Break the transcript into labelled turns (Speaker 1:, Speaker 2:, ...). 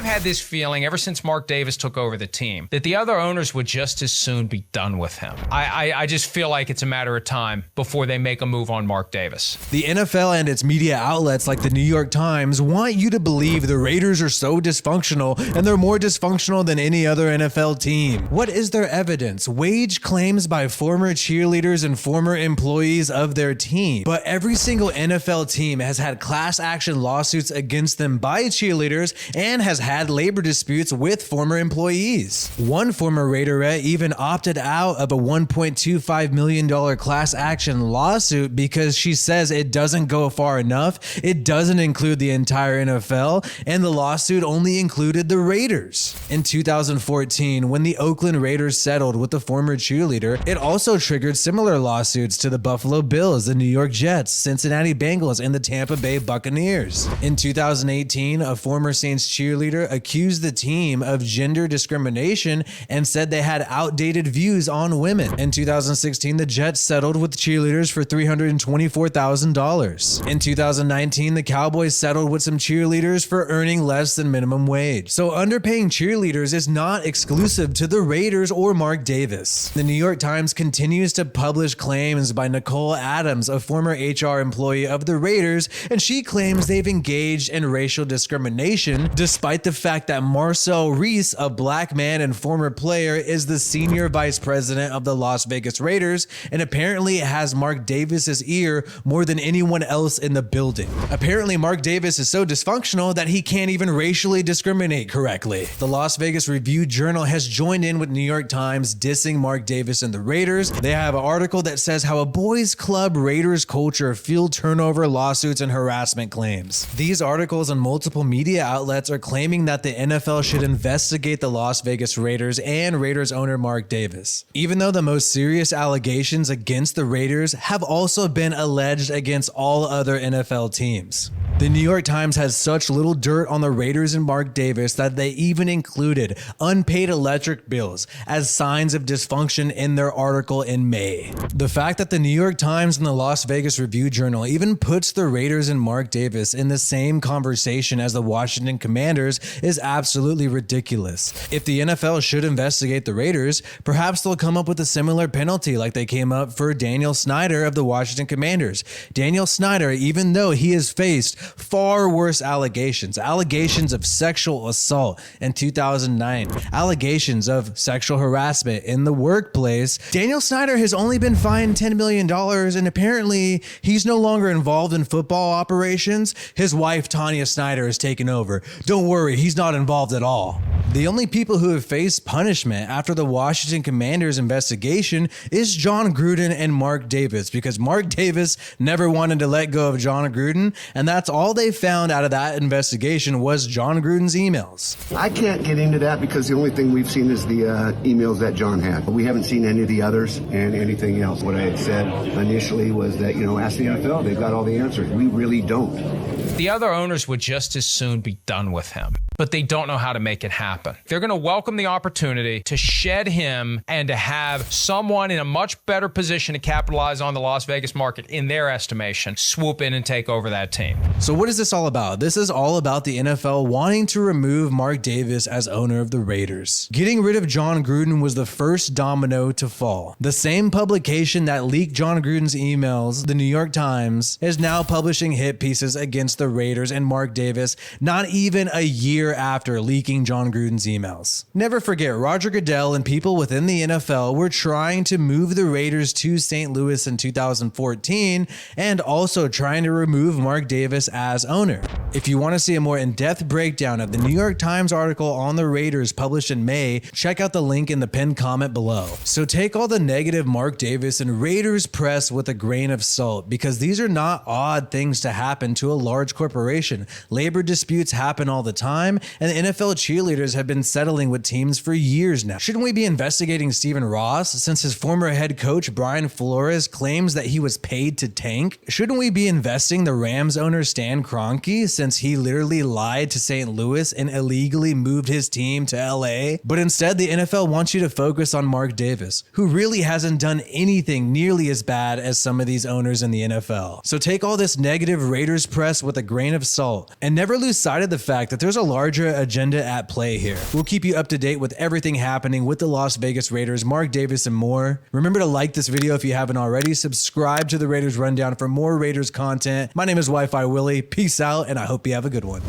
Speaker 1: I've had this feeling ever since Mark Davis took over the team that the other owners would just as soon be done with him. I just feel like it's a matter of time before they make a move on Mark Davis.
Speaker 2: The NFL and its media outlets like the New York Times want you to believe the Raiders are so dysfunctional and they're more dysfunctional than any other NFL team. What is their evidence? Wage claims by former cheerleaders and former employees of their team. But every single NFL team has had class action lawsuits against them by cheerleaders and has had labor disputes with former employees. One former Raiderette even opted out of a $1.25 million class action lawsuit because she says it doesn't go far enough, it doesn't include the entire NFL, and the lawsuit only included the Raiders. In 2014, when the Oakland Raiders settled with the former cheerleader, it also triggered similar lawsuits to the Buffalo Bills, the New York Jets, Cincinnati Bengals, and the Tampa Bay Buccaneers. In 2018, a former Saints cheerleader accused the team of gender discrimination and said they had outdated views on women. In 2016, the Jets settled with cheerleaders for $324,000. In 2019, the Cowboys settled with some cheerleaders for earning less than minimum wage. So underpaying cheerleaders is not exclusive to the Raiders or Mark Davis. The New York Times continues to publish claims by Nicole Adams, a former HR employee of the Raiders, and she claims they've engaged in racial discrimination, despite the fact that Marcel Reese, a black man and former player, is the senior vice president of the Las Vegas Raiders and apparently has Mark Davis's ear more than anyone else in the building. Apparently, Mark Davis is so dysfunctional that he can't even racially discriminate correctly. The Las Vegas Review-Journal has joined in with New York Times dissing Mark Davis and the Raiders. They have an article that says how a boys club Raiders culture fueled turnover lawsuits and harassment claims. These articles on multiple media outlets are claiming that the NFL should investigate the Las Vegas Raiders and Raiders owner Mark Davis, even though the most serious allegations against the Raiders have also been alleged against all other NFL teams. The New York Times has such little dirt on the Raiders and Mark Davis that they even included unpaid electric bills as signs of dysfunction in their article in May. The fact that the New York Times and the Las Vegas Review-Journal even puts the Raiders and Mark Davis in the same conversation as the Washington Commanders is absolutely ridiculous. If the NFL should investigate the Raiders, perhaps they'll come up with a similar penalty like they came up for Daniel Snyder of the Washington Commanders. Daniel Snyder, even though he has faced far worse allegations of sexual assault in 2009, allegations of sexual harassment in the workplace, Daniel Snyder has only been fined $10 million, and apparently he's no longer involved in football operations. His wife, Tanya Snyder, has taken over. Don't worry, he's not involved at all. The only people who have faced punishment after the Washington Commanders investigation is John Gruden and Mark Davis, because Mark Davis never wanted to let go of John Gruden, and that's all they found out of that investigation was John Gruden's emails.
Speaker 3: I can't get into that because the only thing we've seen is the emails that John had. We haven't seen any of the others and anything else. What I had said initially was that, ask the NFL. They've got all the answers. We really don't.
Speaker 1: The other owners would just as soon be done with him, but they don't know how to make it happen. They're going to welcome the opportunity to shed him and to have someone in a much better position to capitalize on the Las Vegas market, in their estimation, swoop in and take over that team.
Speaker 2: So what is this all about? This is all about the NFL wanting to remove Mark Davis as owner of the Raiders. Getting rid of John Gruden was the first domino to fall. The same publication that leaked John Gruden's emails, the New York Times, is now publishing hit pieces against the Raiders and Mark Davis not even a year after leaking John Gruden's emails. Never forget, Roger Goodell and people within the NFL were trying to move the Raiders to St. Louis in 2014 and also trying to remove Mark Davis as owner. If you want to see a more in-depth breakdown of the New York Times article on the Raiders published in May, check out the link in the pinned comment below. So take all the negative Mark Davis and Raiders press with a grain of salt, because these are not odd things to happen to a large corporation. Labor disputes happen all the time, and NFL cheerleaders have been settling with teams for years now. Shouldn't we be investigating Stephen Ross, since his former head coach Brian Flores claims that he was paid to tank? Shouldn't we be investing the Rams owner Stan Kroenke, since he literally lied to St. Louis and illegally moved his team to LA? But instead, the NFL wants you to focus on Mark Davis, who really hasn't done anything nearly as bad as some of these owners in the NFL. So take all this negative Raiders press with a a grain of salt and never lose sight of the fact that there's a larger agenda at play here. We'll keep you up to date with everything happening with the Las Vegas Raiders, Mark Davis, and more. Remember to like this video if you haven't already. Subscribe to the Raiders Rundown for more Raiders content. My name is WiFiWillie. Peace out, and I hope you have a good one.